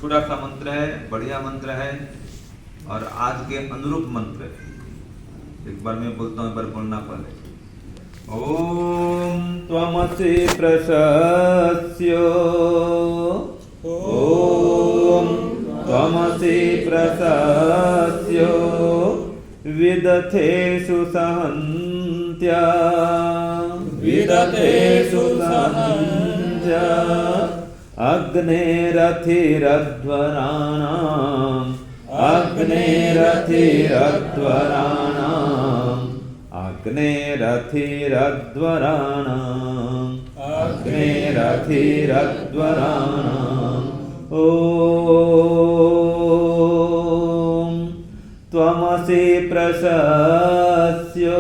छोटा सा मंत्र है, बढ़िया मंत्र है और आज के अनुरूप मंत्र है। एक बार मैं बोलता हूँ, एक बार बोलना पड़े। ओम त्वमसि प्रशस्यो, ओम त्वमसि प्रशस्यो विदथेषु सहन्त्या, विदथेषु सहन्त्या अग्नेरथिरध्वराणाम्, अग्नेरथिरध्वराणाम्, अग्नेरथिरध्वराणाम्, अग्नेरथिरध्वराणाम्। ओम त्वमसि प्रशस्यो,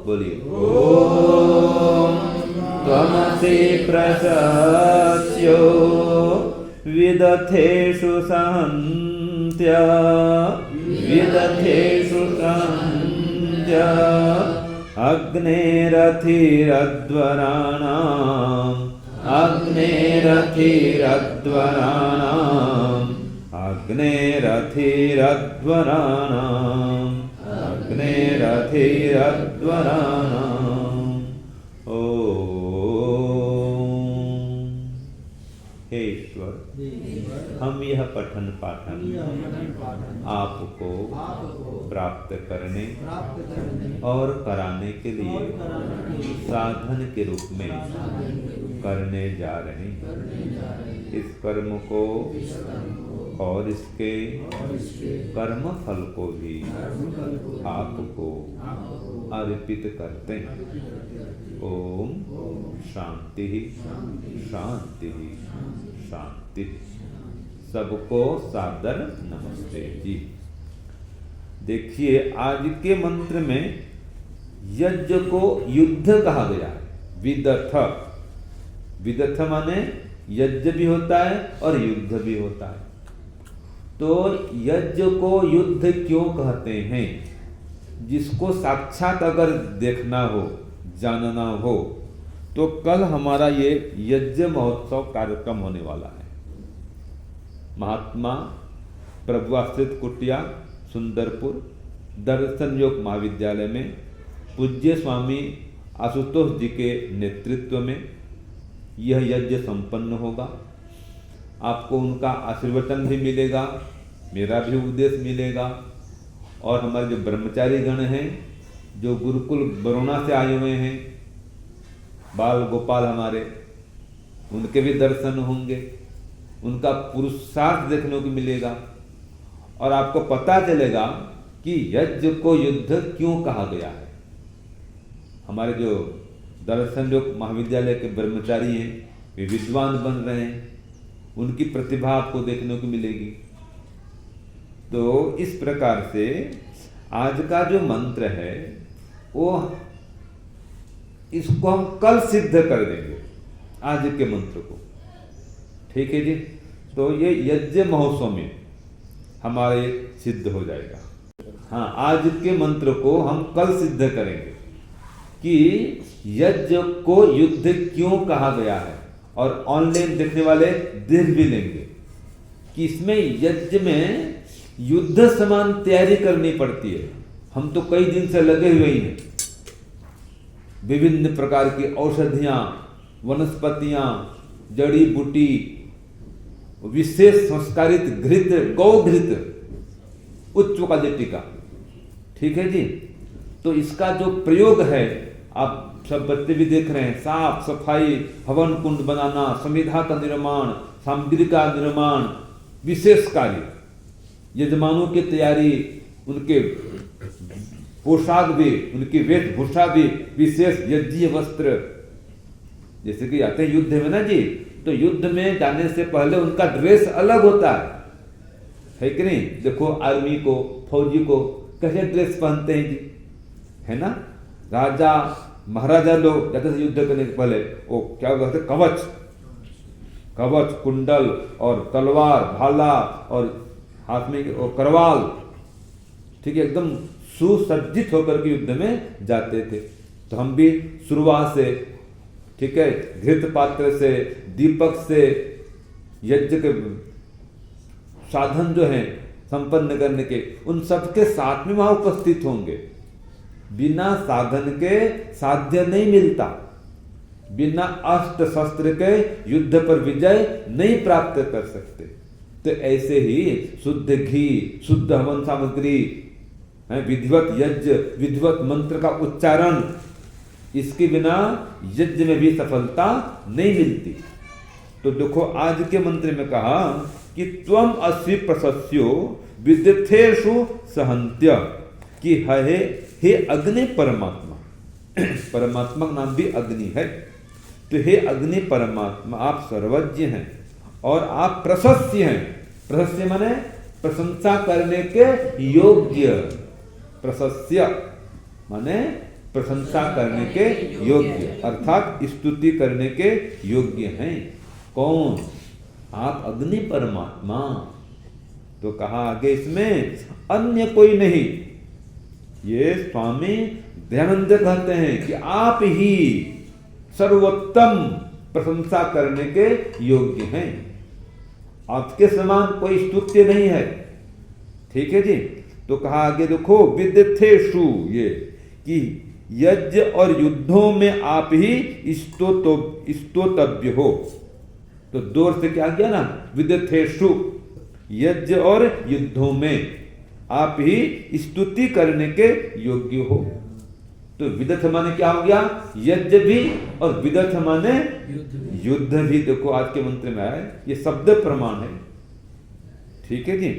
बोलिए ओम त्वमसि प्रशस्यो विदथेषु सहन्त्या, विदथेषु सहन्त्या अग्नेरथिरध्वराणाम्, अग्नेरथिरध्वराणाम्, अग्नेरथिरध्वराणाम्, अग्नेरथिरध्वराणाम्। हे ईश्वर, हम यह पठन पाठन आपको प्राप्त करने और कराने के लिए साधन के रूप में करने जा रहे हैं। इस कर्म को और इसके कर्म फल को भी आपको अर्पित करते हैं। ओम शांति शांति शांति। सबको सादर नमस्ते जी। देखिए, आज के मंत्र में यज्ञ को युद्ध कहा गया है। विदथ, विदथ माने यज्ञ भी होता है और युद्ध भी होता है। तो यज्ञ को युद्ध क्यों कहते हैं? जिसको साक्षात अगर देखना हो, जानना हो, तो कल हमारा ये यज्ञ महोत्सव कार्यक्रम होने वाला है। महात्मा प्रभुआश्रित कुटिया सुंदरपुर दर्शन योग महाविद्यालय में पूज्य स्वामी आशुतोष जी के नेतृत्व में यह यज्ञ संपन्न होगा। आपको उनका आशीर्वचन भी मिलेगा, मेरा भी उपदेश मिलेगा और हमारे जो ब्रह्मचारी गण हैं, जो गुरुकुल बरौना से आए हुए हैं, बाल गोपाल हमारे, उनके भी दर्शन होंगे, उनका पुरुषार्थ देखने को मिलेगा और आपको पता चलेगा कि यज्ञ को युद्ध क्यों कहा गया है। हमारे जो दर्शन योग महाविद्यालय के ब्रह्मचारी हैं, वे विद्वान बन रहे हैं, उनकी प्रतिभा आपको देखने को मिलेगी। तो इस प्रकार से आज का जो मंत्र है वो इसको हम कल सिद्ध कर देंगे, आज के मंत्र को। ठीक है जी। तो ये यज्ञ महोत्सव में हमारे सिद्ध हो जाएगा। हाँ, आज के मंत्र को हम कल सिद्ध करेंगे कि यज्ञ को युद्ध क्यों कहा गया है और ऑनलाइन देखने वाले देख भी लेंगे कि इसमें यज्ञ में युद्ध समान तैयारी करनी पड़ती है। हम तो कई दिन से लगे हुए ही हैं। विभिन्न प्रकार की औषधियां, वनस्पतियां, जड़ी बूटी, विशेष संस्कारित घृत, गौ घृत, उच्च क्वालिटी का। ठीक है जी। तो इसका जो प्रयोग है, आप सब बच्चे भी देख रहे हैं, साफ सफाई, हवन कुंड बनाना, समिधा का निर्माण, सामग्री का निर्माण, विशेष कार्य, यजमानों की तैयारी, उनके पोशाक भी, उनकी वेशभूषा भी, विशेष यज्ञीय वस्त्र। जैसे कि आते हैं युद्ध में ना जी, तो युद्ध में जाने से पहले उनका ड्रेस अलग होता है कि नहीं? देखो आर्मी को, फौजी को कैसे ड्रेस पहनते हैं जी, है ना? राजा महाराजा लोग जाते थे युद्ध करने के पहले, वो क्या कहते, कवच, कवच, कुंडल और तलवार, भाला और हाथ में वो करवाल, ठीक है, एकदम सुसज्जित होकर के युद्ध में जाते थे। तो हम भी शुरुआत से, ठीक है, घृत पात्र से, दीपक से, यज्ञ के साधन जो हैं संपन्न करने के, उन सबके साथ में वहां उपस्थित होंगे। बिना साधन के साध्य नहीं मिलता, बिना अस्त्र शस्त्र के युद्ध पर विजय नहीं प्राप्त कर सकते। तो ऐसे ही शुद्ध घी, शुद्ध हवन सामग्री, विधिवत यज्ञ, विधिवत मंत्र का उच्चारण, इसके बिना यज्ञ में भी सफलता नहीं मिलती। तो देखो आज के मंत्र में कहा कि त्वम असि प्रशस्यो विद्यथेषु सहन्त्य, कि हे अग्नि परमात्मा, परमात्मा का नाम भी अग्नि है। तो हे अग्नि परमात्मा, आप सर्वज्ञ हैं और आप प्रशस्य हैं। प्रशस्य माने प्रशंसा करने के योग्य, प्रशस्य माने प्रशंसा करने के योग्य, अर्थात स्तुति करने के योग्य हैं। कौन? आप अग्नि परमात्मा। तो कहा आगे इसमें अन्य कोई नहीं। ये स्वामी दयानंद कहते हैं कि आप ही सर्वोत्तम प्रशंसा करने के योग्य हैं, आपके समान कोई स्तुत्य नहीं है। ठीक है जी। तो कहा आगे देखो विद्यथेषु, ये कि यज्ञ और युद्धों में आप ही स्तोतव्य हो। तो दूर से क्या गया ना, विद्यथेषु, यज्ञ और युद्धों में आप ही स्तुति करने के योग्य हो। तो विदथ माने क्या हो गया? यज्ञ भी, और विदथ माने युद्ध भी। देखो आज के मंत्र में आए, ये शब्द प्रमाण है। ठीक है जी।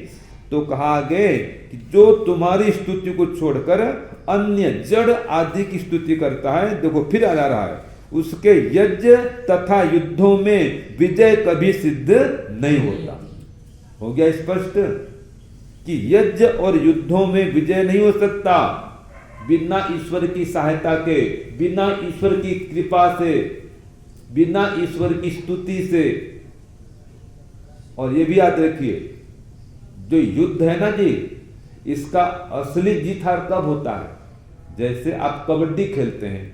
तो कहा आगे कि जो तुम्हारी स्तुति को छोड़कर अन्य जड़ आदि की स्तुति करता है, देखो फिर आ जा रहा है, उसके यज्ञ तथा युद्धों में विजय कभी सिद्ध नहीं होता। हो गया स्पष्ट कि यज्ञ और युद्धों में विजय नहीं हो सकता बिना ईश्वर की सहायता के, बिना ईश्वर की कृपा से, बिना ईश्वर की स्तुति से। और ये भी याद रखिए, जो युद्ध है ना जी, इसका असली जीत हार कब होता है? जैसे आप कबड्डी खेलते हैं,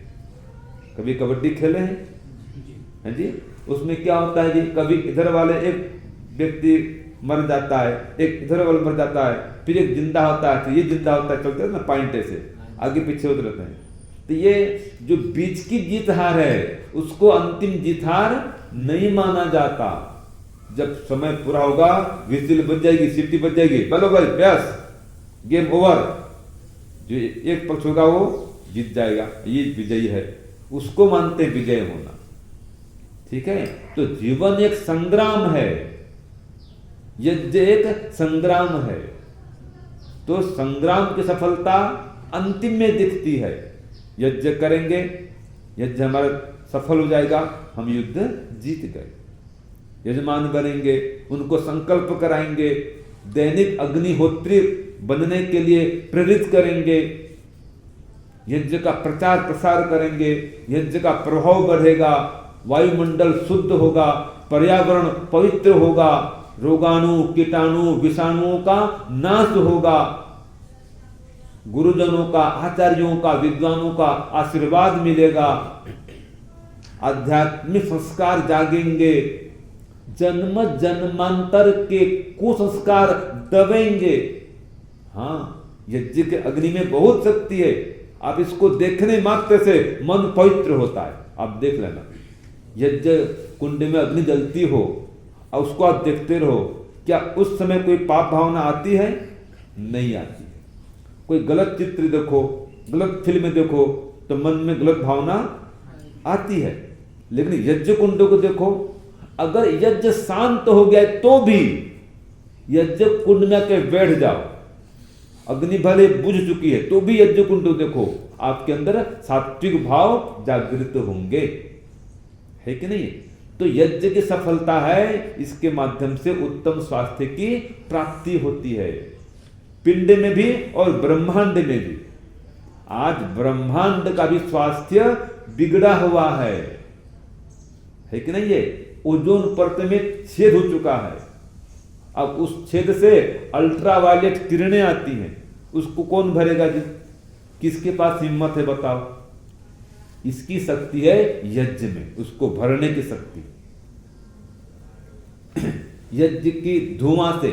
कभी कबड्डी खेले हैं जी? उसमें क्या होता है जी, कभी इधर वाले एक व्यक्ति मर जाता है, एक इधर वाला मर जाता है, फिर एक जिंदा होता है, फिर ये जिंदा होता है, चलते हैं ना पॉइंट से आगे पीछे होते रहते हैं। तो ये जो बीच की जीत हार है, उसको अंतिम जीत हार नहीं माना जाता। जब समय पूरा होगा, विजिल बज जाएगी, सीटी बज जाएगी, बोलो भाई बस, गेम ओवर, जो एक पक्ष होगा वो जीत जाएगा, ये विजयी है, उसको मानते विजय होना। ठीक है। तो जीवन एक संग्राम है, यज्ञ एक संग्राम है। तो संग्राम की सफलता अंतिम में दिखती है। यज्ञ करेंगे, यज्ञ हमारा सफल हो जाएगा, हम युद्ध जीत गए। यजमान बनेंगे, उनको संकल्प कराएंगे, दैनिक अग्निहोत्री बनने के लिए प्रेरित करेंगे, यज्ञ का प्रचार प्रसार करेंगे, यज्ञ का प्रभाव बढ़ेगा, वायुमंडल शुद्ध होगा, पर्यावरण पवित्र होगा, रोगाणु कीटाणु विषाणुओं का नाश होगा, गुरुजनों का, आचार्यों का, विद्वानों का आशीर्वाद मिलेगा, आध्यात्मिक संस्कार जागेंगे, जन्म जन्मांतर के कुसंस्कार दबेंगे। हाँ, यज्ञ के अग्नि में बहुत शक्ति है। आप इसको देखने मात्र से मन पवित्र होता है। आप देख लेना, यज्ञ कुंड में अग्नि जलती हो और उसको आप देखते रहो, क्या उस समय कोई पाप भावना आती है? नहीं आती है। कोई गलत चित्र देखो, गलत फिल्म देखो, तो मन में गलत भावना आती है। लेकिन यज्ञ कुंड को देखो, अगर यज्ञ शांत हो गया तो भी यज्ञ कुंड में के बैठ जाओ, अग्नि भले बुझ चुकी है तो भी यज्ञ कुंड देखो, आपके अंदर सात्विक भाव जागृत होंगे, है कि नहीं? तो यज्ञ की सफलता है, इसके माध्यम से उत्तम स्वास्थ्य की प्राप्ति होती है, पिंड में भी और ब्रह्मांड में भी। आज ब्रह्मांड का भी स्वास्थ्य बिगड़ा हुआ है कि नहीं? ये ओजोन परत में छेद हो चुका है। अब उस छेद से अल्ट्रावायलेट किरणें आती हैं, उसको कौन भरेगा जी? किसके पास हिम्मत है बताओ? इसकी शक्ति है यज्ञ में, उसको भरने की शक्ति। यज्ञ की धुआं से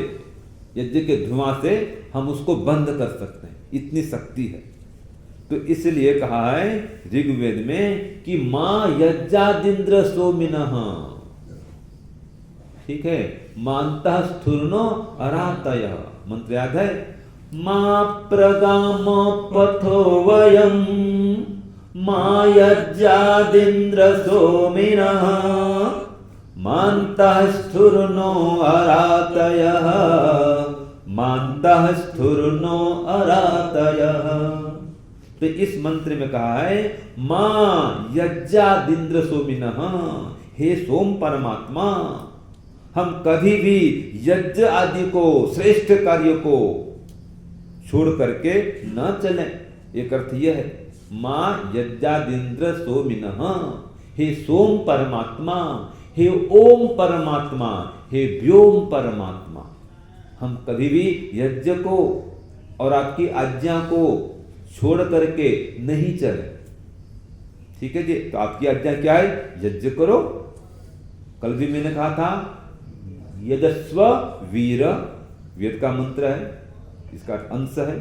यज्ञ के धुआं से हम उसको बंद कर सकते हैं, इतनी शक्ति है। तो इसलिए कहा है ऋग्वेद में कि मां यज्ञादिंद्र सोमिनः, ठीक है, मांतः स्थूर्णो अरातय, मंत्र याद है, मां प्रगाम पथो वयम मां यज्ञादिंद्र सोमिनः मांतः स्थूर्णो अरातयः मांतः स्थूर्णो अरातयः। तो इस मंत्र में कहा है मां यज्ञादिंद्र सोमिनः, हे सोम परमात्मा, हम कभी भी यज्ञ आदि को, श्रेष्ठ कार्य को छोड़ करके न चलें। एक अर्थ यह है, मां यज्ञादिंद्र सोमिनः, हे सोम परमात्मा, हे ओम परमात्मा, हे व्योम परमात्मा, हम कभी भी यज्ञ को और आपकी आज्ञा को छोड़ करके नहीं चले। ठीक है जी, तो आपकी आज्ञा क्या है? यज्ञ करो। कल भी मैंने कहा था यजस्व वीर, वेद का मंत्र है, इसका अंश है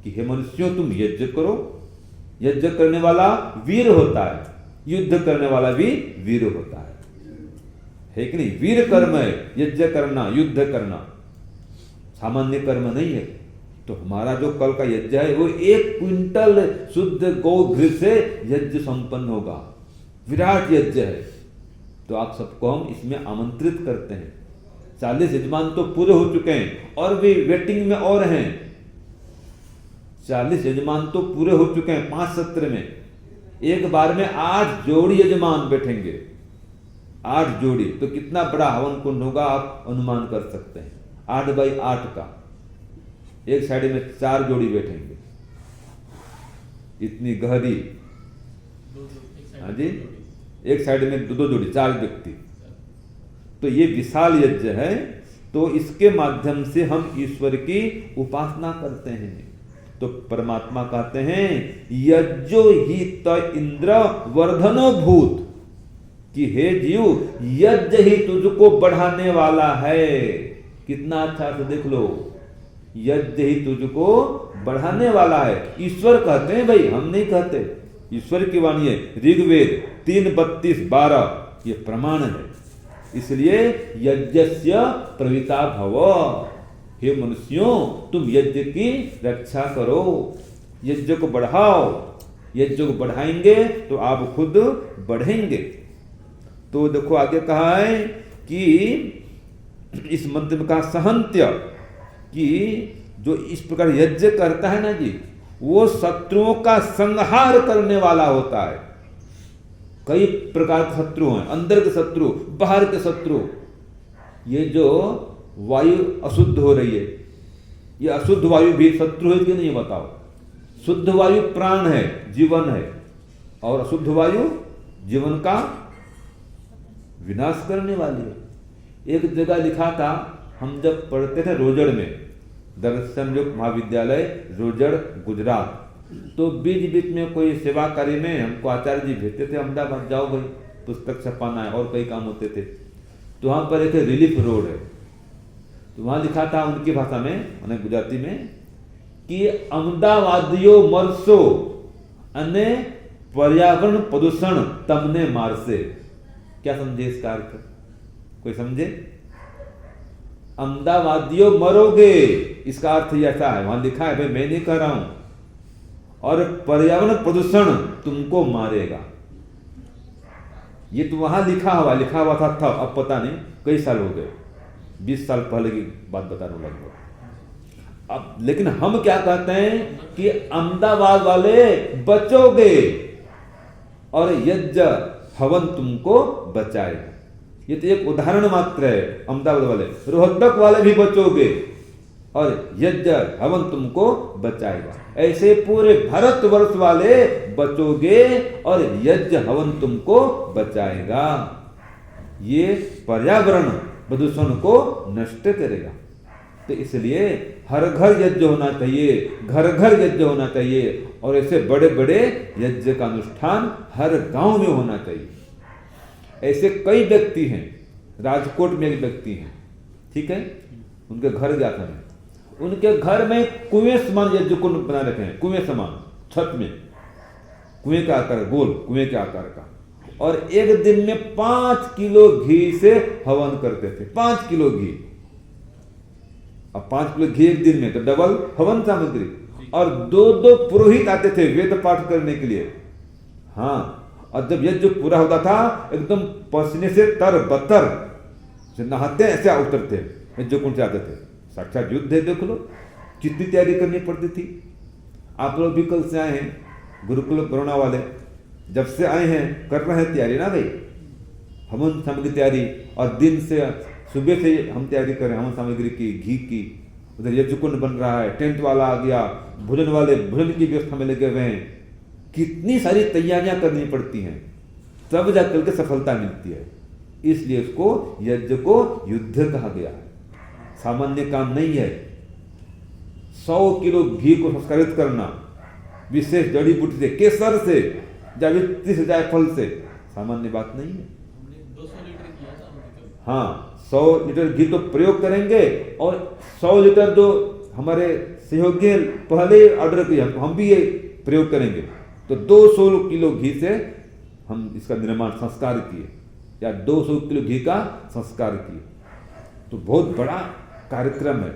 कि हे मनुष्यों तुम यज्ञ करो। यज्ञ करने वाला वीर होता है, युद्ध करने वाला भी वीर होता है कि नहीं? वीर कर्म है यज्ञ करना, युद्ध करना, सामान्य कर्म नहीं है। तो हमारा जो कल का यज्ञ है वो 1 क्विंटल शुद्ध गौ घृत से यज्ञ संपन्न होगा, विराट यज्ञ है। तो आप सबको हम इसमें आमंत्रित करते हैं। 40 यजमान तो पूरे हो चुके हैं और भी वेटिंग में और हैं। 40 यजमान तो पूरे हो चुके हैं 5 सत्र में। एक बार में 8 जोड़ी यजमान बैठेंगे, 8 जोड़ी, तो कितना बड़ा हवन कुंड होगा आप अनुमान कर सकते हैं। 8 बाई 8 का, एक साइड में 4 जोड़ी बैठेंगे, इतनी गहरी। हाँ जी, एक साइड में 2 जोड़ी, 4 व्यक्ति। तो ये विशाल यज्ञ है। तो इसके माध्यम से हम ईश्वर की उपासना करते हैं। तो परमात्मा कहते हैं यज्ञो ही त इंद्र वर्धनो भूत, कि हे जीव यज्ञ ही तुझको बढ़ाने वाला है। कितना अच्छा से देख लो, यज्ञ ही तुझको बढ़ाने वाला है। ईश्वर कहते हैं भाई, हम नहीं कहते, ईश्वर की वाणी है। ऋग्वेद 3:32-12 ये प्रमाण है। इसलिए यज्ञस्य प्रविता भव, हे मनुष्यों तुम यज्ञ की रक्षा करो, यज्ञ को बढ़ाओ। यज्ञ को बढ़ाएंगे तो आप खुद बढ़ेंगे। तो देखो आगे कहा है कि इस मंत्र में कहा सहंत्य, कि जो इस प्रकार यज्ञ करता है ना जी, वो शत्रुओं का संहार करने वाला होता है। कई प्रकार के शत्रु हैं, अंदर के शत्रु, बाहर के शत्रु। ये जो वायु अशुद्ध हो रही है, ये अशुद्ध वायु भी शत्रु है कि नहीं बताओ? शुद्ध वायु प्राण है, जीवन है, और अशुद्ध वायु जीवन का विनाश करने वाली है। एक जगह लिखा था, हम जब पढ़ते थे रोजड़ में, दर्शन योग महाविद्यालय रोजड़ गुजरात, तो बीच बीच में कोई सेवा कार्य में हमको आचार्य जी भेजते थे, अहमदाबाद जाओ भाई पुस्तक छपाना है, और कई काम होते थे। तो वहाँ पर एक रिलीफ रोड है, तो वहाँ लिखा था उनकी भाषा में, मैंने गुजराती में, कि अहमदाबादियों मरसो अने पर्यावरण प्रदूषण तमने मारसे। क्या समझे इसका अर्थ? कोई समझे? अहमदाबादियों मरोगे, इसका अर्थ ऐसा है, वहां लिखा है, भाई मैं नहीं कह रहा हूं। और पर्यावरण प्रदूषण तुमको मारेगा, ये तो वहां लिखा हुआ था तब, अब पता नहीं कई साल हो गए, 20 साल पहले की बात बता रहा हूं लगभग। अब लेकिन हम क्या कहते हैं कि अहमदाबाद वाले बचोगे और यज्ञ हवन तुमको बचाएगा। ये तो एक उदाहरण मात्र है। अहमदाबाद वाले, रोहतक वाले भी बचोगे और यज्ञ हवन तुमको बचाएगा। ऐसे पूरे भारतवर्ष वाले बचोगे और यज्ञ हवन तुमको बचाएगा। ये पर्यावरण प्रदूषण को नष्ट करेगा। तो इसलिए हर घर यज्ञ होना चाहिए, घर घर यज्ञ होना चाहिए, और ऐसे बड़े बड़े यज्ञ का अनुष्ठान हर गांव में होना चाहिए। ऐसे कई व्यक्ति हैं, राजकोट में एक व्यक्ति हैं, ठीक है, उनके घर गया था मैं, उनके घर में कुएं समान यज्ञ कुंड बना रखे हैं, कुएं समान, छत में कुएं का आकार, गोल कुएं के आकार का, और एक दिन में 5 किलो घी से हवन करते थे, 5 किलो घी। अब 5 किलो घी एक दिन में तो डबल हवन सामग्री, और 2-2 पुरोहित आते थे वेद पाठ करने के लिए। हाँ, और जब यज्ञ पूरा होता था एकदम पसीने से तर बतर से नहाते ऐसे उतरते, यज्ञ कुंड से आते थे। साक्षात युद्ध है, देख लो कितनी तैयारी करनी पड़ती थी। आप लोग भी कल से आए हैं, गुरुकुल कोरोना वाले जब से आए हैं कर रहे हैं तैयारी ना भाई, हवन सामग्री तैयारी, और दिन से सुबह से हम तैयारी कर रहे हैं हवन सामग्री की, घी की। उधर यज्ञ कुंड बन रहा है, टेंट वाला आ गया, भोजन वाले भोजन की व्यवस्था में लगे हुए हैं। कितनी सारी तैयारियां करनी पड़ती हैं, तब जाकर के सफलता मिलती है। इसलिए उसको यज्ञ को युद्ध कहा गया है, सामान्य काम नहीं है। 100 किलो घी को संस्कारित करना विशेष जड़ी बूटी से, केसर से, जावित्री से, जायफल से, सामान्य बात नहीं है। 200 लीटर किया था। हाँ, 100 लीटर घी तो प्रयोग करेंगे, और 100 लीटर जो हमारे सहयोगी पहले ऑर्डर किया, हम भी ये प्रयोग करेंगे, तो 200 किलो घी से हम इसका निर्माण संस्कार किए, या 200 किलो घी का संस्कार किए। तो बहुत बड़ा कार्यक्रम है,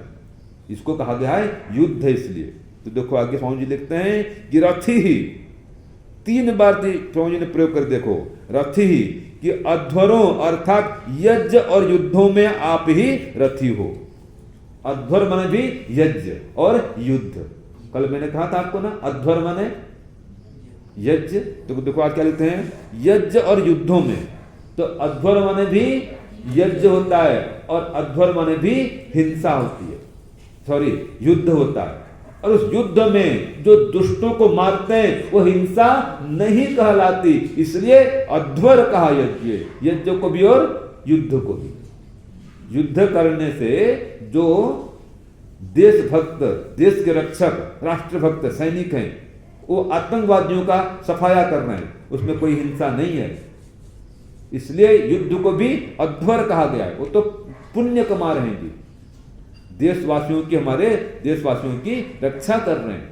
इसको कहा गया है युद्ध है। इसलिए तो देखो आगे स्वामी जी लिखते हैं कि रथी ही, 3 बार स्वामी जी ने प्रयोग कर देखो, रथी ही कि अध्वरों अर्थात यज्ञ और युद्धों में आप ही रथी हो। अध्वर माने भी यज्ञ और युद्ध। कल मैंने कहा था आपको ना, अध्वर माने यज्ञ, तो देखो आज क्या लिखते हैं, यज्ञ और युद्धों में। तो अध्वर माने भी यज्ञ होता है, और अध्वर माने भी हिंसा होती है, सॉरी युद्ध होता है। और उस युद्ध में जो दुष्टों को मारते हैं वो हिंसा नहीं कहलाती, इसलिए अध्वर कहा यज्ञ, यज्ञ को भी और युद्ध को भी। युद्ध करने से जो देशभक्त, देश के रक्षक, राष्ट्रभक्त सैनिक हैं, वो आतंकवादियों का सफाया कर रहे हैं, उसमें कोई हिंसा नहीं है। इसलिए युद्ध को भी अध्वर कहा गया है। वो तो पुण्य कमा रहे हैं जी, देशवासियों की, हमारे देशवासियों की रक्षा कर रहे हैं।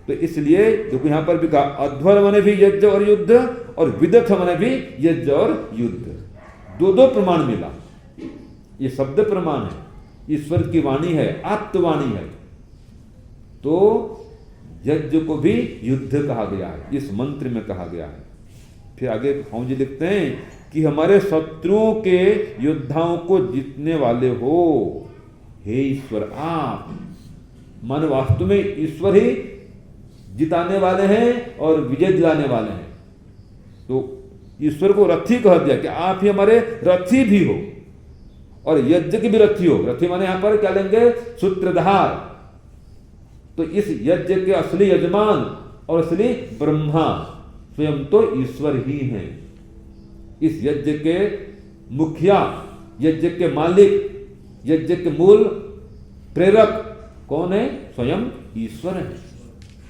तो इसलिए देखो यहां पर भी कहा अध्वर माने भी यज्ञ और युद्ध, और विदथ माने भी यज्ञ और युद्ध। 2 प्रमाण मिला। ये शब्द प्रमाण है, ईश्वर की वाणी है, आत्मवाणी है। तो यज्ञ को भी युद्ध कहा गया है, इस मंत्र में कहा गया है। फिर आगे स्वामी जी लिखते हैं कि हमारे शत्रुओं के योद्धाओं को जीतने वाले हो हे ईश्वर आप। मन वास्तव में ईश्वर ही जिताने वाले हैं और विजय दिलाने वाले हैं। तो ईश्वर को रथी कह दिया कि आप ही हमारे रथी भी हो, और यज्ञ की भी रथी हो। रथी माने यहां पर क्या लेंगे, सूत्रधार। तो इस यज्ञ के असली यजमान और असली ब्रह्मा स्वयं तो ईश्वर ही हैं। इस यज्ञ के मुखिया, यज्ञ के मालिक, यज्ञ के मूल प्रेरक कौन है, स्वयं ईश्वर है।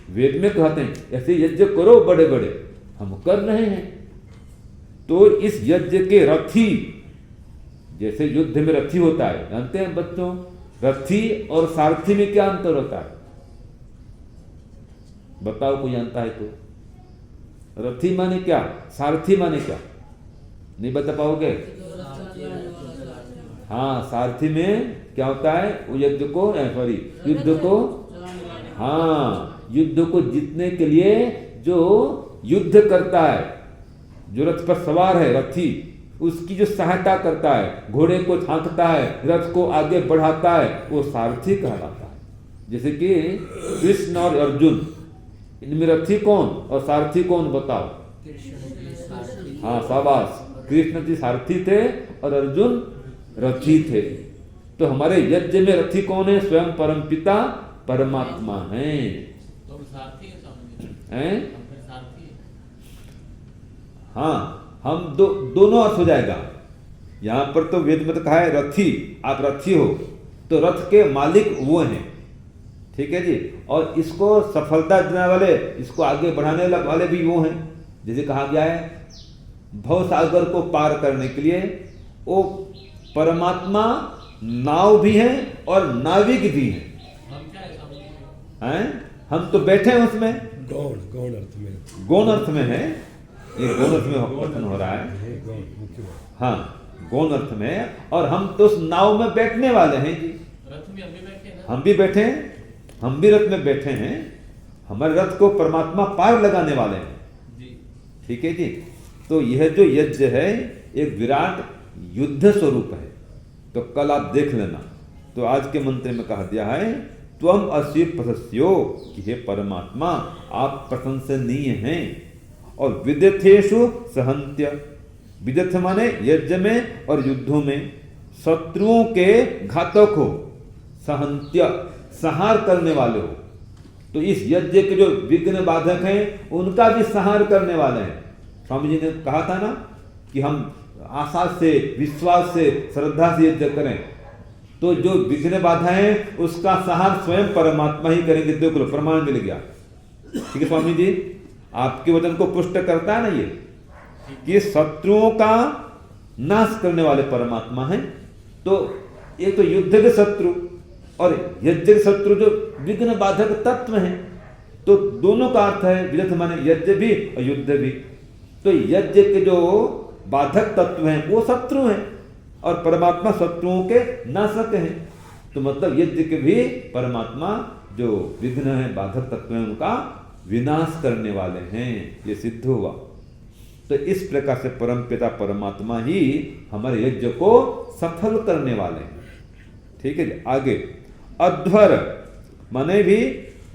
वेद में कहते हैं ऐसे यज्ञ करो बड़े बड़े, हम कर रहे हैं। तो इस यज्ञ के रथी, जैसे युद्ध में रथी होता है, जानते हैं बच्चों, रथी और सारथी में क्या अंतर होता है, बताओ कोई जानता है तो। रथी माने क्या, सारथी माने क्या, नहीं बता पाओगे। हाँ, सारथी में क्या होता है, वो यज्ञ को, सॉरी युद्ध को, हाँ युद्ध को जीतने के लिए जो युद्ध करता है, जो रथ पर सवार है रथी, उसकी जो सहायता करता है, घोड़े को हाँकता है, रथ को आगे बढ़ाता है, वो सारथी कहलाता है। जैसे कि कृष्ण और अर्जुन, इनमें रथी कौन और सारथी कौन बताओ। हाँ शाबाश, कृष्ण जी सारथी थे और अर्जुन रथी थे। तो हमारे यज्ञ में रथी कौन है, स्वयं परमपिता परमात्मा हैं। हाँ, हम दोनों अर्थ हो जाएगा। यहां पर तो वेद में तो कहा है रथी, आप रथी हो, तो रथ के मालिक वो हैं, ठीक है जी। और इसको सफलता देने वाले, इसको आगे बढ़ाने वाले भी वो हैं। जैसे कहा गया है भव सागर को पार करने के लिए वो परमात्मा नाव भी है और नाविक भी है, हम क्या है स्वामी जी? हैं? हम तो बैठे हैं उसमें, गौण अर्थ में, गौण अर्थ में है, ये गौण अर्थ में कथन हो रहा है, गौण मुख्य बात। हाँ गौण अर्थ में है, और हम तो उस नाव में बैठने वाले हैं जी, रथ में हम भी बैठे हैं ना? हम भी बैठे हैं, हम भी रथ में बैठे हैं, हमारे रथ को परमात्मा पार लगाने वाले हैं, जी। ठीक है जी। तो यह जो यज्ञ है एक विराट युद्ध स्वरूप है, तो कल आप देख लेना। तो आज के मंत्र में कहा दिया है त्वम असि प्रशस्यो, कि हे परमात्मा आप प्रशंसनीय हैं, और विदथेषु सहन्त्य, विदथ माने यज्ञ में और युद्धों में शत्रुओं के घातक हो, सहन्त्य संहार करने वाले हो। तो इस यज्ञ के जो विघ्न बाधक हैं उनका भी संहार करने वाले हैं। स्वामी जी ने कहा था ना कि हम आशा से, विश्वास से, श्रद्धा से यज्ञ करें, तो जो विघ्न बाधा है उसका संहार स्वयं परमात्मा ही करेंगे। देख लो प्रमाण मिल गया, ठीक है स्वामी जी, आपके वचन को पुष्ट करता है ना ये, कि शत्रुओं का नाश करने वाले परमात्मा हैं। तो एक तो युद्ध के शत्रु और यज्ञ के शत्रु जो विघ्न बाधक तत्व हैं, तो दोनों का अर्थ है विदथ माने यज्ञ भी और युद्ध भी। तो यज्ञ के जो बाधक तत्व हैं वो शत्रु हैं, और परमात्मा शत्रुओं के नाशक हैं। तो मतलब यज्ञ के भी परमात्मा जो विघ्न है, बाधक तत्व हैं, उनका विनाश करने वाले हैं, ये सिद्ध हुआ। तो इस प्रकार से परमपिता परमात्मा ही हमारे यज्ञ को सफल करने वाले हैं, ठीक है जी। आगे अध्वर माने भी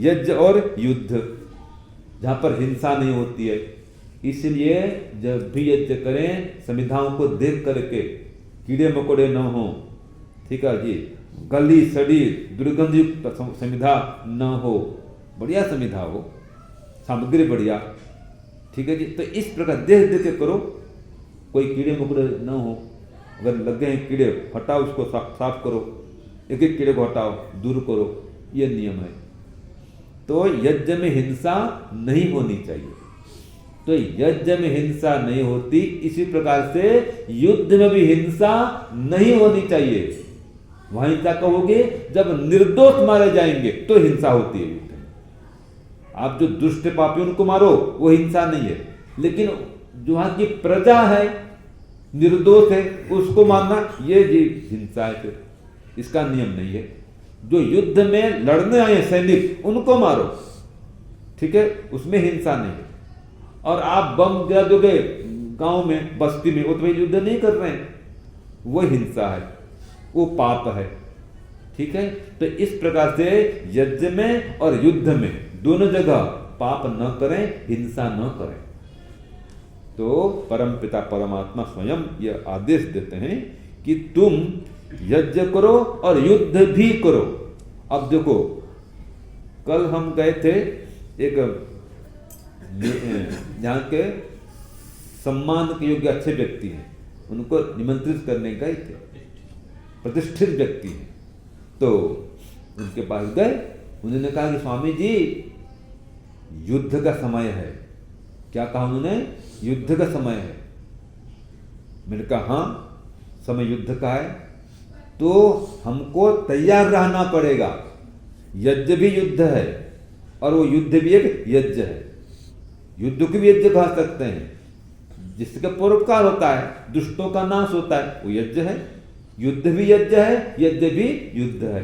यज्ञ और युद्ध, जहां पर हिंसा नहीं होती है, इसलिए जब भी यज्ञ करें संविधाओं को देख करके कीड़े मकोड़े न हो, ठीक है जी, गली सड़ी दुर्गंध युक्त संविधा न हो, बढ़िया संविधा हो, सामग्री बढ़िया, ठीक है जी। तो इस प्रकार देख देख के करो, कोई कीड़े मकोड़े न हो, अगर लगे हैं कीड़े हटाओ, उसको साफ करो, एक एक कीड़े को हटाओ, दूर करो, ये नियम है। तो यज्ञ में हिंसा नहीं होनी चाहिए। तो यज्ञ में हिंसा नहीं होती, इसी प्रकार से युद्ध में भी हिंसा नहीं होनी चाहिए। वहां हिंसा कब होगी? जब निर्दोष मारे जाएंगे तो हिंसा होती है युद्ध में। आप जो दुष्ट पापी उनको मारो वो हिंसा नहीं है, लेकिन जो वहां की प्रजा है, निर्दोष है, उसको मारना ये जी हिंसा है। फिर इसका नियम नहीं है। जो युद्ध में लड़ने आए सैनिक उनको मारो, ठीक है, उसमें हिंसा नहीं है। और आप बम गिरा दोगे गांव में, बस्ती में, वो तो युद्ध नहीं कर रहे हैं, वो हिंसा है, वो पाप है, ठीक है। तो इस प्रकार से यज्ञ में और युद्ध में दोनों जगह पाप न करें, हिंसा न करें। तो परमपिता परमात्मा स्वयं यह आदेश देते हैं कि तुम यज्ञ करो और युद्ध भी करो। अब देखो, कल हम गए थे एक जहाँ के सम्मान के योग्य अच्छे व्यक्ति हैं, उनको निमंत्रित करने गए थे, प्रतिष्ठित व्यक्ति हैं। तो उनके पास गए, उन्होंने कहा कि स्वामी जी युद्ध का समय है। क्या कहा उन्होंने? युद्ध का समय है। मैंने कहा हाँ, समय युद्ध का है, तो हमको तैयार रहना पड़ेगा। यज्ञ भी युद्ध है और वो युद्ध भी एक यज्ञ है। युद्ध को भी यज्ञ कह सकते हैं, जिसका परोपकार होता है, दुष्टों का नाश होता है, वो यज्ञ है। युद्ध भी यज्ञ है, यज्ञ भी युद्ध है।